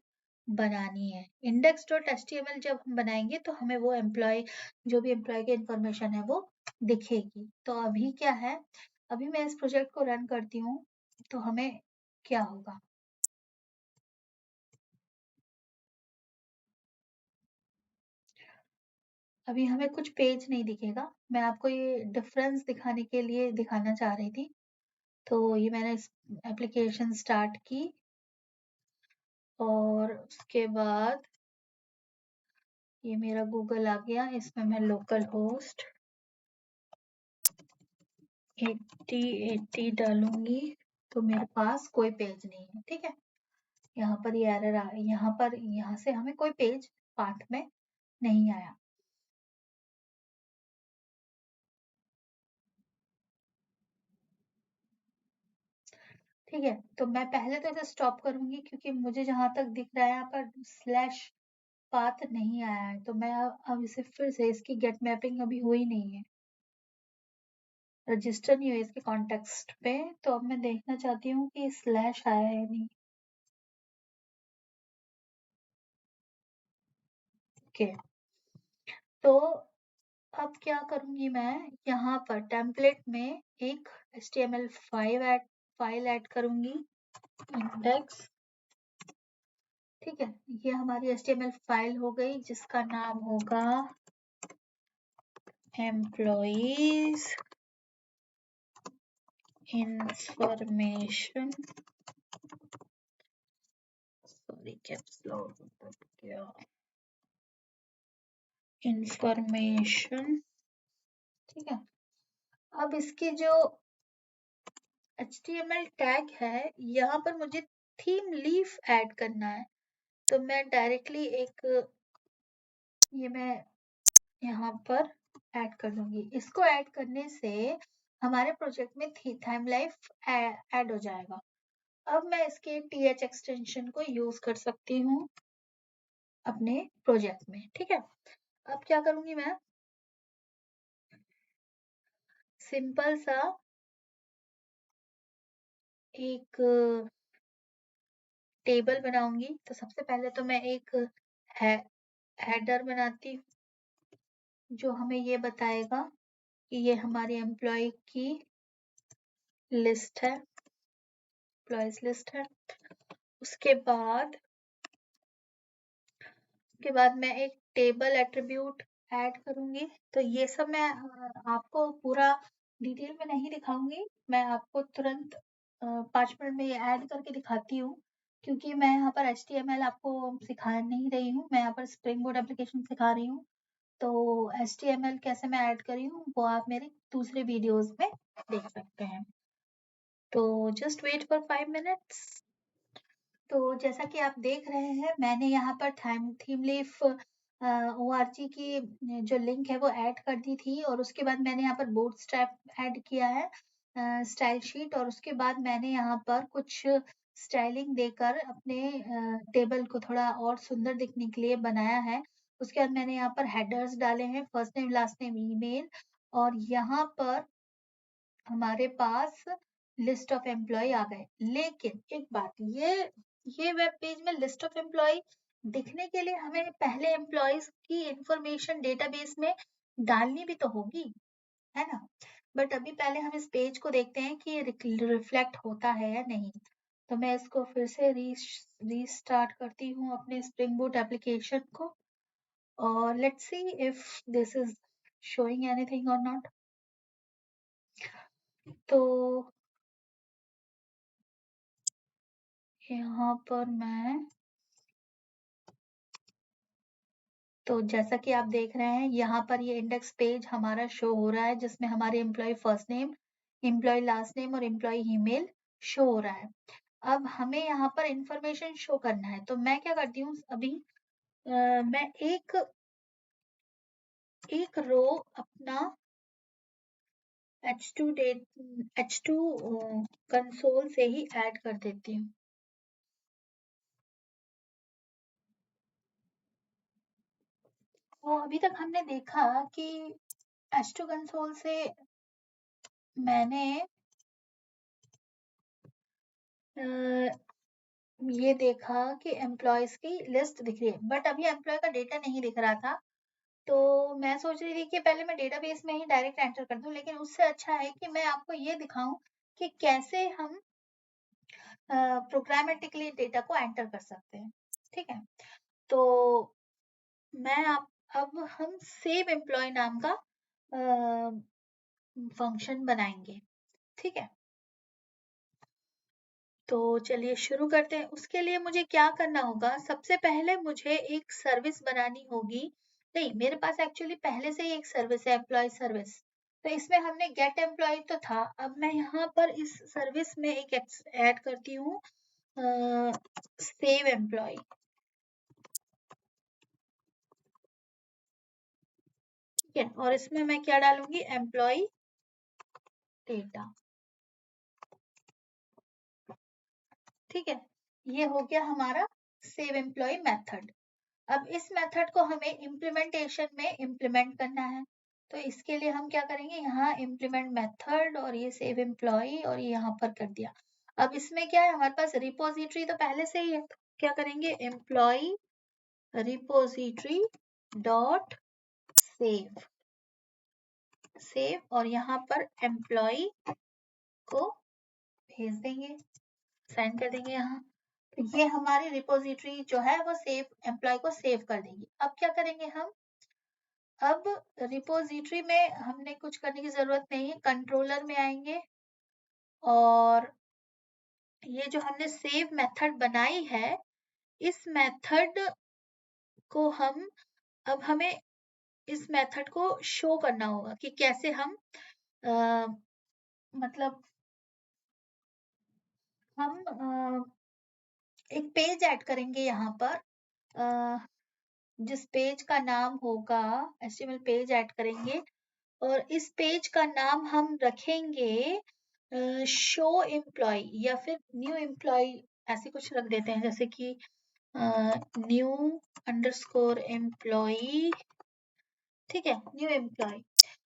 बनानी है। index.html जब हम बनाएंगे तो हमें वो एम्प्लॉय, जो भी एम्प्लॉय की इंफॉर्मेशन है वो दिखेगी। तो अभी क्या है, अभी मैं इस प्रोजेक्ट को रन करती हूँ, तो हमें क्या होगा, अभी हमें कुछ पेज नहीं दिखेगा। मैं आपको ये डिफरेंस दिखाने के लिए दिखाना चाह रही थी। तो ये मैंने एप्लीकेशन स्टार्ट की, और उसके बाद ये मेरा गूगल आ गया, इसमें मैं लोकल होस्ट 8080 डालूंगी, तो मेरे पास कोई पेज नहीं है। ठीक है, यहाँ पर ये एरर आ, यहाँ से हमें कोई पेज पाथ में नहीं आया। ठीक है, तो मैं पहले तो इसे स्टॉप करूंगी क्योंकि मुझे जहां तक दिख रहा है यहाँ पर स्लैश पाथ नहीं आया है, तो मैं अब इसे फिर से, इसकी गेट मैपिंग अभी हुई नहीं है, रजिस्टर नहीं हुई इसके कॉन्टेक्स्ट पे, तो अब मैं देखना चाहती हूँ कि स्लैश आया है नहीं। ओके, तो अब क्या करूंगी मैं, यहाँ पर टेम्पलेट में एक HTML5 फाइल ऐड करूंगी, इंडेक्स। ठीक है, ये हमारी HTML फाइल हो गई जिसका नाम होगा employees information, sorry caps lock क्या, इंफॉर्मेशन। ठीक है, अब इसकी जो HTML टैग है, यहाँ पर मुझे थीम लीफ ऐड करना है, तो मैं डायरेक्टली एक, ये मैं यहाँ पर ऐड कर दूंगी। इसको ऐड करने से हमारे प्रोजेक्ट में थीम लाइफ ऐड हो जाएगा। अब मैं इसके th एक्सटेंशन को यूज कर सकती हूँ अपने प्रोजेक्ट में। ठीक है, अब क्या करूंगी मैं, सिंपल सा एक टेबल बनाऊंगी। तो सबसे पहले तो मैं एक हेडर बनाती हूँ जो हमें ये बताएगा कि ये हमारी एम्प्लॉय की लिस्ट है, एम्प्लॉयज लिस्ट है। उसके बाद मैं एक टेबल एट्रीब्यूट ऐड करूंगी। तो ये सब मैं आपको पूरा डिटेल में नहीं दिखाऊंगी, मैं आपको तुरंत 5 मिनट में ये ऐड करके दिखाती हूँ, क्योंकि मैं यहाँ पर HTML आपको सिखा नहीं रही हूँ, मैं यहाँ पर स्प्रिंग बोर्ड एप्लीकेशन सिखा रही हूँ। तो HTML कैसे मैं ऐड करी हूँ वो आप मेरे दूसरे वीडियोस में देख सकते हैं। तो जस्ट वेट फॉर 5 मिनट्स। तो जैसा कि आप देख रहे हैं, मैंने यहाँ पर थीम लीफ ORG की जो लिंक है वो ऐड कर दी थी, और उसके बाद मैंने यहाँ पर बूटस्ट्रैप ऐड किया है, स्टाइल शीट, और उसके बाद मैंने यहाँ पर कुछ स्टाइलिंग देकर अपने टेबल को थोड़ा और सुंदर दिखने के लिए बनाया है। उसके बाद मैंने यहाँ पर हेडर्स डाले हैं, first name last name email, और यहाँ पर हमारे पास लिस्ट ऑफ एम्प्लॉय आ गए। लेकिन एक बात, ये वेब पेज में लिस्ट ऑफ एम्प्लॉय दिखने के लिए हमें पहले एम्प्लॉयज की इंफॉर्मेशन डेटाबेस में डालनी भी तो होगी, है ना। बट अभी पहले हम इस पेज को देखते हैं कि ये रिफ्लेक्ट होता है या नहीं। तो मैं इसको फिर से रीस्टार्ट करती हूँ अपने स्प्रिंग बूट एप्लीकेशन को, और let's see if this is showing anything और नॉट। तो यहाँ पर मैं, तो जैसा कि आप देख रहे हैं, यहाँ पर ये इंडेक्स पेज हमारा शो हो रहा है जिसमें हमारे employ first name, employ last name और एम्प्लॉय ईमेल शो हो रहा है। अब हमें यहाँ पर इंफॉर्मेशन शो करना है, तो मैं क्या करती हूँ अभी, मैं एक रो अपना H2 कंसोल से ही ऐड कर देती हूँ। तो अभी तक हमने देखा कि H2 कंसोल से मैंने ये देखा कि एम्प्लॉयज की लिस्ट दिख रही है, बट अभी एम्प्लॉय का डेटा नहीं दिख रहा था। तो मैं सोच रही थी कि पहले मैं डेटाबेस में ही डायरेक्ट एंटर कर दूं, लेकिन उससे अच्छा है कि मैं आपको ये दिखाऊं कि कैसे हम प्रोग्रामेटिकली डेटा को एंटर कर सकते हैं। ठीक है, तो मैं आप अब हम सेव एम्प्लॉय नाम का फंक्शन बनाएंगे। ठीक है, तो चलिए शुरू करते हैं। उसके लिए मुझे क्या करना होगा, सबसे पहले मुझे एक सर्विस बनानी होगी। नहीं, मेरे पास एक्चुअली पहले से ही एक सर्विस है, एम्प्लॉय सर्विस। तो इसमें हमने गेट एम्प्लॉय तो था, अब मैं यहाँ पर इस सर्विस में एक ऐड करती हूँ सेव एम्प्लॉय। ठीक है, और इसमें मैं क्या डालूंगी, एम्प्लॉय डेटा। ठीक है, ये हो गया हमारा सेव एम्प्लॉय मेथड। अब इस मेथड को हमें इम्प्लीमेंटेशन में इम्प्लीमेंट करना है, तो इसके लिए हम क्या करेंगे, यहाँ इम्प्लीमेंट मेथड और ये सेव एम्प्लॉय और ये यहाँ पर कर दिया। अब इसमें क्या है, हमारे पास रिपोजिटरी तो पहले से ही है, तो क्या करेंगे, employ repository dot save, save और यहाँ पर एम्प्लॉय को भेज देंगे, सेंड कर देंगे यहाँ। तो ये हमारी रिपोजिटरी जो है वो सेव एम्प्लॉय को सेव कर देगी। अब क्या करेंगे हम, अब रिपोजिटरी में हमने कुछ करने की जरूरत नहीं है, कंट्रोलर में आएंगे और ये जो हमने सेव मेथड बनाई है, इस मेथड को हम, अब हमें इस मेथड को शो करना होगा कि कैसे हम मतलब हम एक पेज ऐड करेंगे यहाँ पर, जिस पेज का नाम होगा HTML पेज ऐड करेंगे और इस पेज का नाम हम रखेंगे शो एम्प्लॉय या फिर न्यू एम्प्लॉय, ऐसे कुछ रख देते हैं, जैसे कि न्यू अंडरस्कोर एम्प्लॉय, ठीक है, न्यू एम्प्लॉय।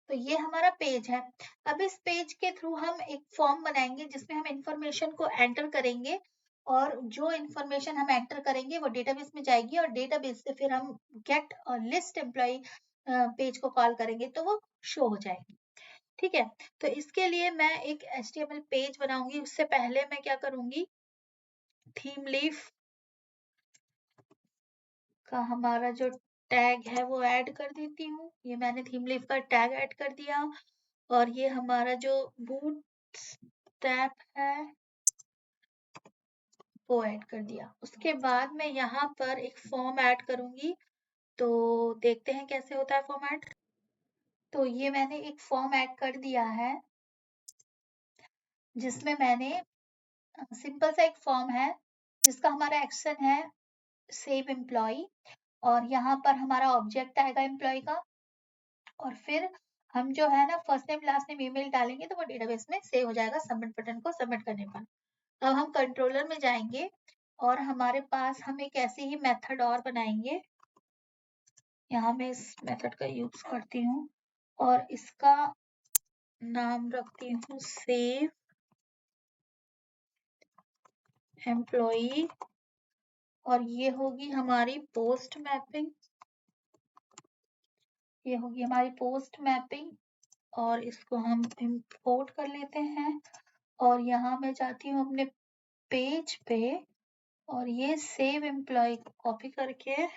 तो ये हमारा पेज है। अब इस पेज के थ्रू हम एक फॉर्म बनाएंगे जिसमें हम इंफॉर्मेशन को एंटर करेंगे और जो इंफॉर्मेशन हम एंटर करेंगे वो डेटाबेस में जाएगी और डेटाबेस से फिर हम गेट और लिस्ट एम्प्लॉय पेज को कॉल करेंगे तो वो शो हो जाएगी। ठीक है, तो इसके लिए मैं एक HTML पेज बनाऊंगी। उससे पहले मैं क्या करूंगी, थीम लीफ का हमारा जो टैग है वो ऐड कर देती हूँ। ये मैंने थीम लीफ का टैग ऐड कर दिया और ये हमारा जो बूटस्ट्रैप है वो ऐड कर दिया। उसके बाद मैं यहाँ पर एक फॉर्म ऐड करूंगी, तो देखते हैं कैसे होता है फॉर्म ऐड। तो ये मैंने एक फॉर्म ऐड कर दिया है जिसमें मैंने सिंपल सा एक फॉर्म है जिसका हमारा एक्शन है सेव एम्प्लॉय और यहाँ पर हमारा ऑब्जेक्ट आएगा एम्प्लॉय का और फिर हम जो है ना first name last name email डालेंगे तो वो डेटाबेस में सेव हो जाएगा सबमिट बटन को सबमिट करने पर। अब हम कंट्रोलर में जाएंगे और हमारे पास हम एक ऐसे ही मेथड और बनाएंगे। यहाँ मैं इस मेथड का यूज करती हूँ और इसका नाम रखती हूँ सेव एम्प्लॉई और ये होगी हमारी पोस्ट मैपिंग, ये होगी हमारी पोस्ट मैपिंग और इसको हम इंपोर्ट कर लेते हैं और यहाँ मैं जाती हूँ अपने पेज पे और ये सेव एम्प्लॉय को कॉपी करके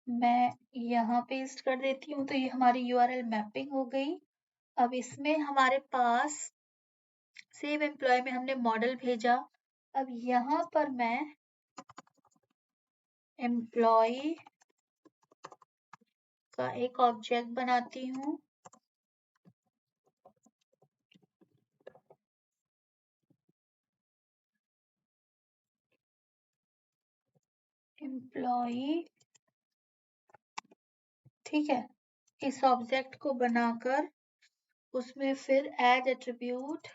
मैं यहाँ पेस्ट कर देती हूँ, तो ये हमारी URL मैपिंग हो गई। अब इसमें हमारे पास सेव एम्प्लॉय में हमने मॉडल भेजा। अब यहाँ पर मैं एम्प्लॉय का एक ऑब्जेक्ट बनाती हूँ एम्प्लॉय, ठीक है, इस ऑब्जेक्ट को बनाकर उसमें फिर एड एट्रीब्यूट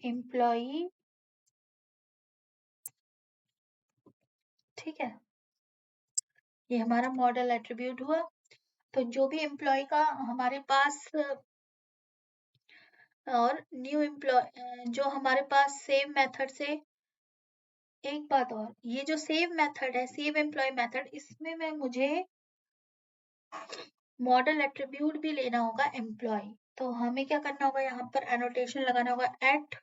एम्प्लॉय, ठीक है, ये हमारा मॉडल एट्रीब्यूट हुआ। तो जो भी एम्प्लॉय का हमारे पास और न्यू एम्प्लॉय जो हमारे पास सेव मेथड से, एक बात और, ये जो सेव मेथड है सेव एम्प्लॉय मेथड, इसमें मैं मुझे मॉडल एट्रीब्यूट भी लेना होगा एम्प्लॉय। तो हमें क्या करना होगा, यहाँ पर एनोटेशन लगाना होगा एट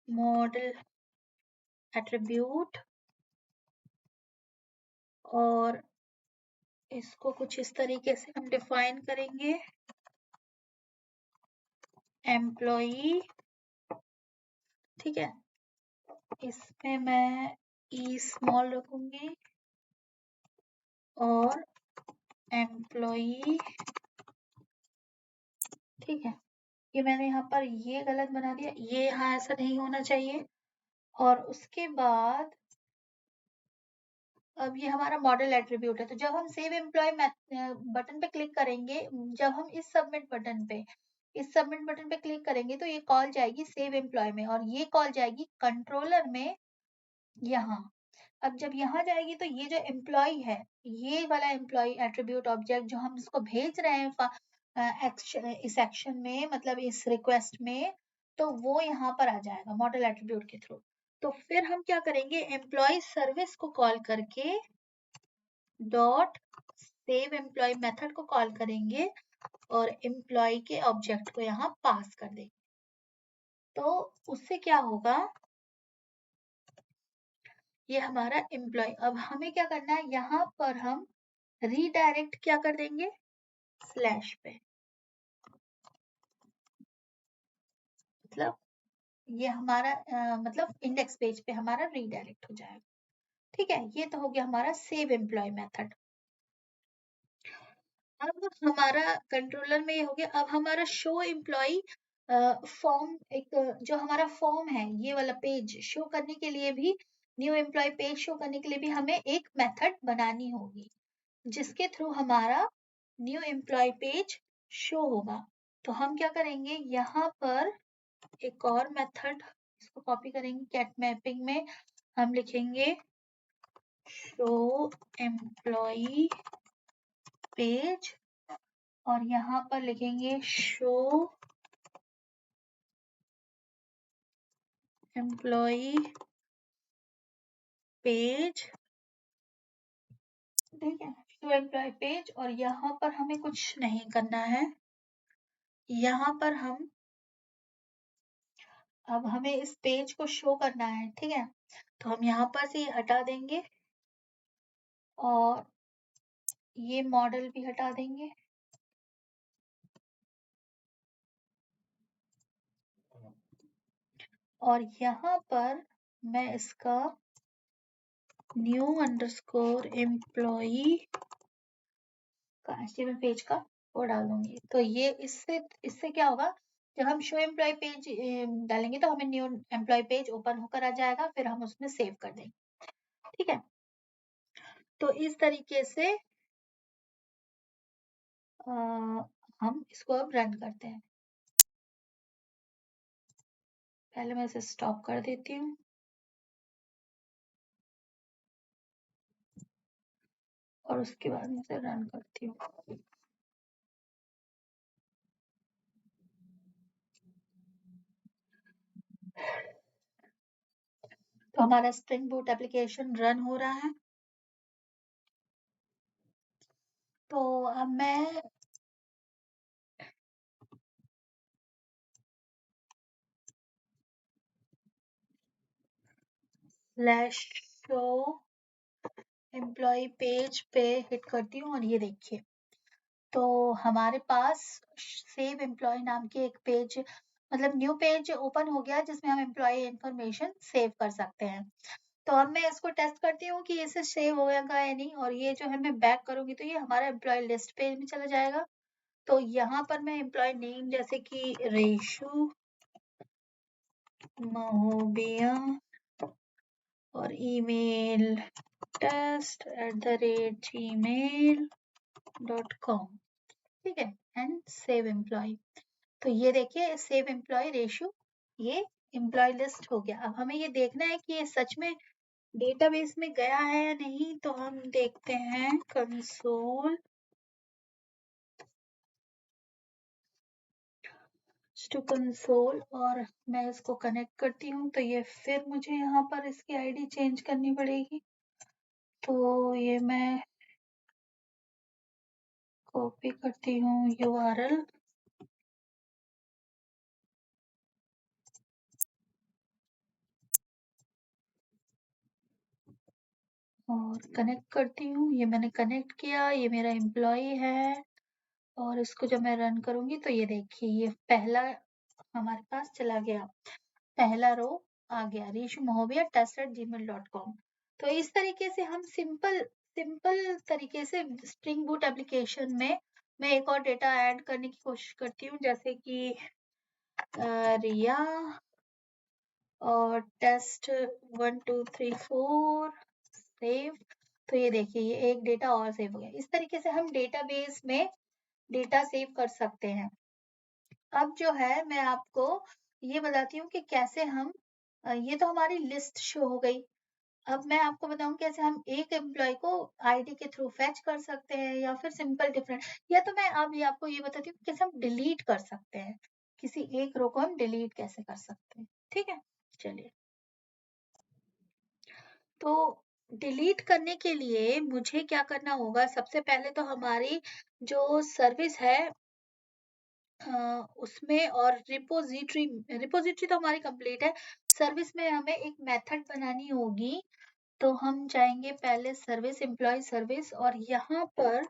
मॉडल एट्रीब्यूट और इसको कुछ इस तरीके से हम डिफाइन करेंगे एम्प्लॉई, ठीक है, इसमें मैं ई स्मॉल रखूंगी और एम्प्लॉई, ठीक है, ये मैंने यहाँ पर ये गलत बना दिया, ये यहाँ ऐसा नहीं होना चाहिए। और उसके बाद अब ये हमारा मॉडल एट्रीब्यूट है, तो जब हम सेव एम्प्लॉय बटन पे क्लिक करेंगे, जब हम इस सबमिट बटन पे क्लिक करेंगे तो ये कॉल जाएगी सेव एम्प्लॉय में, और ये कॉल जाएगी कंट्रोलर में यहाँ। अब जब यहाँ जाएगी तो ये जो एम्प्लॉय है, ये वाला एम्प्लॉय एट्रीब्यूट ऑब्जेक्ट जो हम इसको भेज रहे हैं इस एक्शन में, मतलब इस रिक्वेस्ट में, तो वो यहाँ पर आ जाएगा मॉडल एट्रीब्यूट के थ्रू। तो फिर हम क्या करेंगे, एम्प्लॉय सर्विस को कॉल करके डॉट सेव एम्प्लॉय मेथड को कॉल करेंगे और एम्प्लॉय के ऑब्जेक्ट को यहाँ पास कर देंगे। तो उससे क्या होगा, ये हमारा एम्प्लॉय, अब हमें क्या करना है, यहाँ पर हम रीडायरेक्ट क्या कर देंगे, स्लैश पे, मतलब ये हमारा मतलब इंडेक्स पेज पे हमारा रीडायरेक्ट हो जाएगा। ठीक है, ये तो हो गया हमारा सेव एम्प्लॉय मेथड। अब हमारा कंट्रोलर में ये हो गया। अब हमारा शो एम्प्लॉय फॉर्म, एक जो हमारा फॉर्म है, ये वाला पेज शो करने के लिए भी, न्यू एम्प्लॉय पेज शो करने के लिए भी हमें एक मेथड बनानी होगी, जिसके थ्रू हमारा न्यू एम्प्लॉय पेज शो होगा। तो हम क्या करेंगे, यहाँ पर एक और मेथड, इसको कॉपी करेंगे, गेट मैपिंग में हम लिखेंगे शो एम्प्लॉय पेज, और यहाँ पर लिखेंगे शो एम्प्लॉय पेज। ठीक है, शो एम्प्लॉय पेज, और यहाँ पर हमें कुछ नहीं करना है, यहाँ पर हम, अब हमें इस पेज को शो करना है। ठीक है, तो हम यहाँ पर से ये हटा देंगे और ये मॉडल भी हटा देंगे, और यहाँ पर मैं इसका न्यू अंडरस्कोर एम्प्लॉय का एचटीएमएल पेज का वो डाल दूंगी। तो ये इससे इससे क्या होगा, जब हम शो एम्प्लॉय पेज डालेंगे तो हमें न्यू एम्प्लॉय पेज ओपन होकर आ जाएगा, फिर हम उसमें सेव कर देंगे। ठीक है, तो इस तरीके से हम इसको अब रन करते हैं। पहले मैं इसे स्टॉप कर देती हूँ और उसके बाद मैं इसे रन करती हूँ। तो हमारा स्प्रिंग बूट एप्लीकेशन रन हो रहा है। तो अब मैं स्लैश शो एम्प्लॉय पेज पे हिट करती हूँ और ये देखिए, तो हमारे पास सेव एम्प्लॉय नाम की एक पेज, मतलब न्यू पेज ओपन हो गया जिसमें हम एम्प्लॉय इन्फॉर्मेशन सेव कर सकते हैं। तो अब मैं इसको टेस्ट करती हूँ कि इसे सेव होगा या नहीं, और ये जो है मैं बैक करूंगी तो ये हमारा एम्प्लॉय लिस्ट पेज में चला जाएगा। तो यहाँ पर मैं एम्प्लॉय नेम जैसे कि रेशु महोबिया और ईमेल test@gmail.com, ठीक है, एंड सेव एम्प्लॉय। तो ये देखिए सेव एम्प्लॉय रेशो, ये एम्प्लॉय लिस्ट हो गया। अब हमें ये देखना है कि ये सच में डेटाबेस में गया है या नहीं, तो हम देखते हैं कंसोल टू कंसोल, और मैं इसको कनेक्ट करती हूँ, तो ये फिर मुझे यहाँ पर इसकी आईडी चेंज करनी पड़ेगी। तो ये मैं कॉपी करती हूँ यूआरएल और कनेक्ट करती हूँ। ये मैंने कनेक्ट किया, ये मेरा एम्प्लॉय है, और इसको जब मैं रन करूंगी तो ये देखिए ये पहला हमारे पास चला गया, पहला रो आ गया, रेशु महोबिया test@gmail.com। तो इस तरीके से हम सिंपल सिंपल तरीके से स्प्रिंग बूट एप्लीकेशन में मैं एक और डेटा ऐड करने की कोशिश करती हूँ, जैसे कि रिया और test 1 2 3 4 सेव। तो ये देखिए ये एक डेटा और सेव हो गया। इस तरीके से हम डेटाबेस में डेटा सेव कर सकते हैं। अब जो है मैं आपको ये बताती हूँ कि कैसे हम ये तो हमारी लिस्ट शो हो गई। अब मैं आपको बताऊँ कैसे हम एक एम्प्लॉयी को आईडी के थ्रू फेच कर सकते हैं या फिर सिंपल डिफरेंट, या तो मैं अब ये आपको ये बताती हूँ कैसे हम डिलीट कर सकते हैं। किसी एक रो को हम डिलीट कैसे कर सकते हैं, ठीक है? चलिए। तो डिलीट करने के लिए मुझे क्या करना होगा, सबसे पहले तो हमारी जो सर्विस है उसमें और रिपोजिटरी रिपोजिटरी तो हमारी कंप्लीट है। सर्विस में हमें एक मेथड बनानी होगी। तो हम जाएँगे पहले सर्विस एम्प्लॉयी सर्विस और यहाँ पर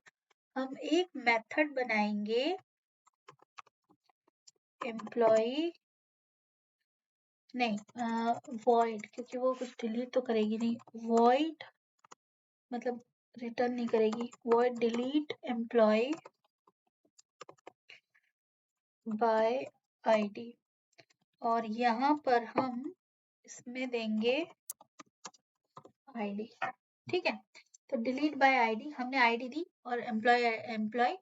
हम एक मेथड बनाएँगे एम्प्लॉयी नहीं वॉइड, क्योंकि वो कुछ डिलीट तो करेगी नहीं। वॉइड मतलब रिटर्न नहीं करेगी। Void delete employee bye ID और यहाँ पर हम इसमें देंगे आईडी, ठीक है? तो डिलीट बाय आईडी हमने आईडी दी और एम्प्लॉय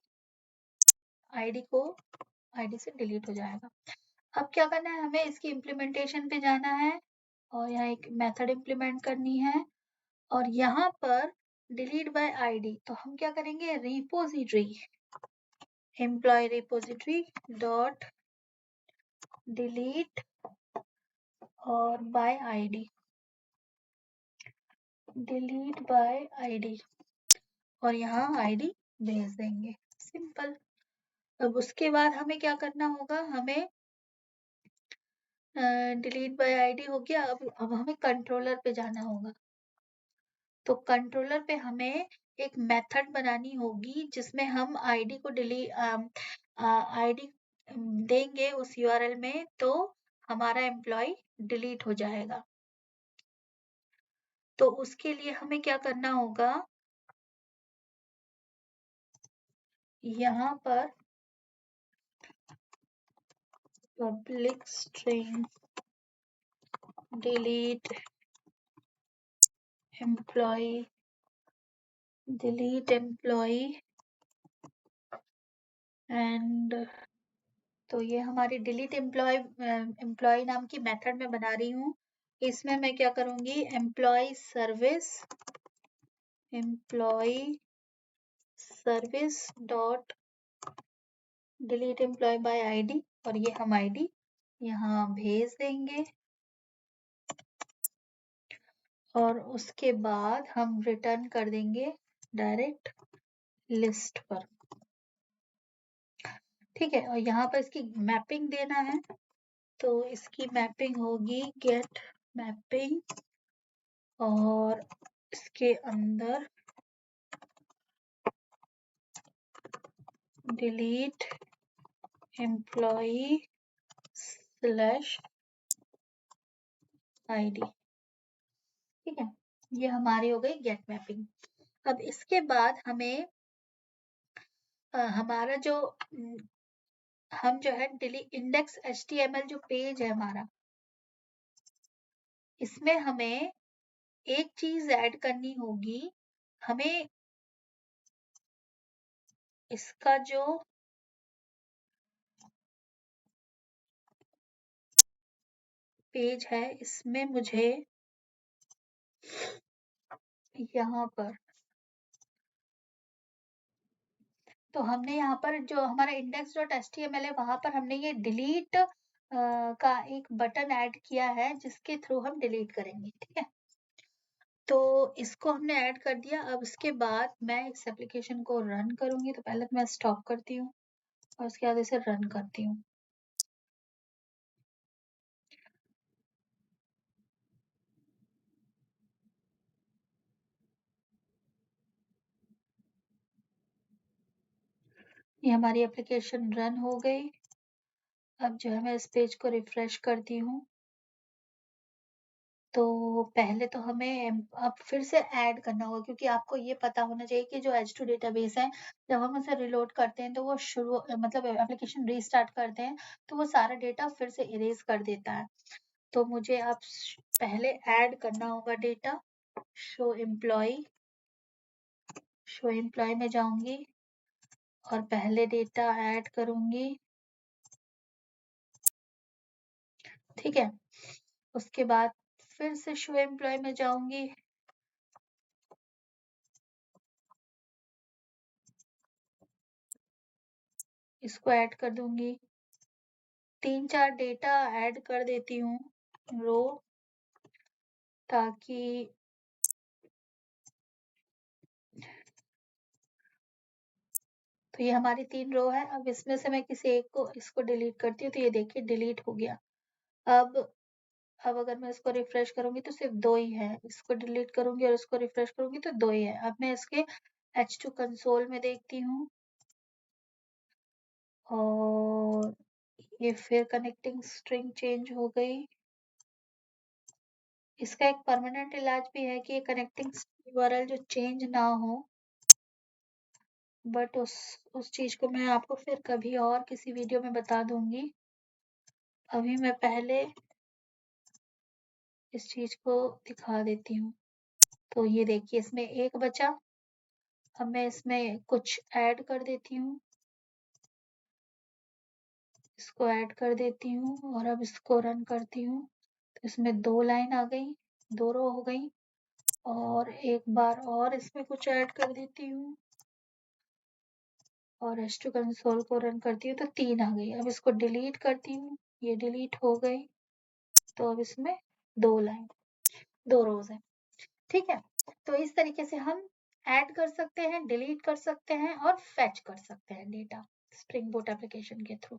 आईडी को आईडी से डिलीट हो जाएगा। अब क्या करना है, हमें इसकी इम्प्लीमेंटेशन पे जाना है और यहाँ एक मेथड इम्प्लीमेंट करनी है और यहाँ पर डिलीट बाय आईडी तो हम क्या करेंगे, repository employee repository dot delete और by ID, delete by ID और यहाँ आईडी भेज देंगे, सिंपल। अब उसके बाद हमें क्या करना होगा, हमें डिलीट बाय आईडी हो गया। अब हमें कंट्रोलर पे जाना होगा। तो कंट्रोलर पे हमें एक मेथड बनानी होगी जिसमें हम आईडी को आईडी देंगे उस यूआरएल में, तो हमारा एम्प्लॉय डिलीट हो जाएगा। तो उसके लिए हमें क्या करना होगा, यहाँ पर public string delete employ and, तो ये हमारी डिलीट एम्प्लॉय नाम की मेथड मैं बना रही हूँ। इसमें मैं क्या करूंगी, employ service dot delete employ by ID और ये हम आईडी यहाँ भेज देंगे और उसके बाद हम रिटर्न कर देंगे डायरेक्ट लिस्ट पर, ठीक है? और यहाँ पर इसकी मैपिंग देना है। तो इसकी मैपिंग होगी गेट मैपिंग और इसके अंदर डिलीट एम्प्लॉई स्लैश आईडी, ठीक है? ये हमारी हो गई गेट मैपिंग। अब इसके बाद हमें हमारा जो हम जो है इंडेक्स HTML जो पेज है हमारा, इसमें हमें एक चीज ऐड करनी होगी। हमें इसका जो पेज है इसमें मुझे यहाँ पर, तो हमने यहाँ पर जो हमारा index.html है वहां पर हमने ये डिलीट का एक बटन ऐड किया है जिसके थ्रू हम डिलीट करेंगे, ठीक है? तो इसको हमने ऐड कर दिया। अब इसके बाद मैं इस एप्लीकेशन को रन करूंगी, तो पहले तो मैं स्टॉप करती हूँ और उसके बाद इसे रन करती हूँ। ये हमारी एप्लीकेशन रन हो गई। अब जो है मैं इस पेज को रिफ्रेश करती हूँ। तो पहले तो हमें अब फिर से ऐड करना होगा, क्योंकि आपको ये पता होना चाहिए कि जो H2 डेटाबेस है, जब हम उसे रिलोड करते हैं तो वो मतलब एप्लीकेशन रीस्टार्ट करते हैं तो वो सारा डेटा फिर से इरेज कर देता है। तो मुझे अब पहले ऐड करना होगा data, show employ show employ में जाऊंगी और पहले डेटा ऐड करूंगी, ठीक है। उसके बाद फिर से शो एम्प्लॉय में जाऊंगी, इसको ऐड कर दूंगी, 3-4 डेटा ऐड कर देती हूँ रो, ताकि तो ये हमारी 3 रो है। अब इसमें से मैं किसी एक को इसको डिलीट करती हूँ, तो ये देखिए डिलीट हो गया। अब अगर मैं इसको रिफ्रेश करूंगी तो सिर्फ 2 ही है, इसको डिलीट करूंगी और इसको रिफ्रेश करूंगी तो 2 ही है। अब मैं इसके H2 कंसोल में देखती हूँ और ये फिर कनेक्टिंग स्ट्रिंग चेंज हो गई। इसका एक परमानेंट इलाज भी है कि ये कनेक्टिंग यूआरएल जो चेंज ना हो, बट उस चीज को मैं आपको फिर कभी और किसी वीडियो में बता दूंगी। अभी मैं पहले इस चीज को दिखा देती हूँ। तो ये देखिए इसमें 1 बचा। अब मैं इसमें कुछ ऐड कर देती हूँ, इसको ऐड कर देती हूँ और अब इसको रन करती हूँ तो इसमें 2 लाइन आ गई, 2 रो हो गई। और एक बार और इसमें कुछ ऐड कर देती हूँ और H2 कंसोल को रन करती हूँ तो 3 आ गई। अब इसको डिलीट करती हूँ, ये डिलीट हो गई। तो अब इसमें 2 लाइन, 2 रोज है, ठीक है। तो इस तरीके से हम ऐड कर सकते हैं, डिलीट कर सकते हैं और फेच कर सकते हैं डेटा स्प्रिंग बूट एप्लीकेशन के थ्रू।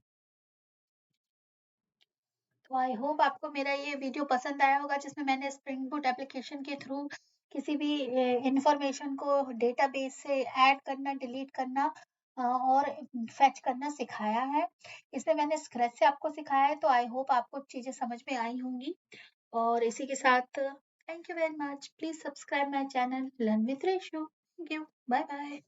तो आई होप आपको मेरा ये वीडियो पसंद आया होगा, जिसमें मैंने स्प्रिंग बूट एप्लीकेशन के थ्रू किसी भी इंफॉर्मेशन को डेटाबेस से ऐड करना, डिलीट करना और फेच करना सिखाया है। इसमें मैंने स्क्रैच से आपको सिखाया है, तो आई होप आपको चीजें समझ में आई होंगी। और इसी के साथ thank you very much. Please subscribe my channel learn with Reshu. Thank you, bye bye.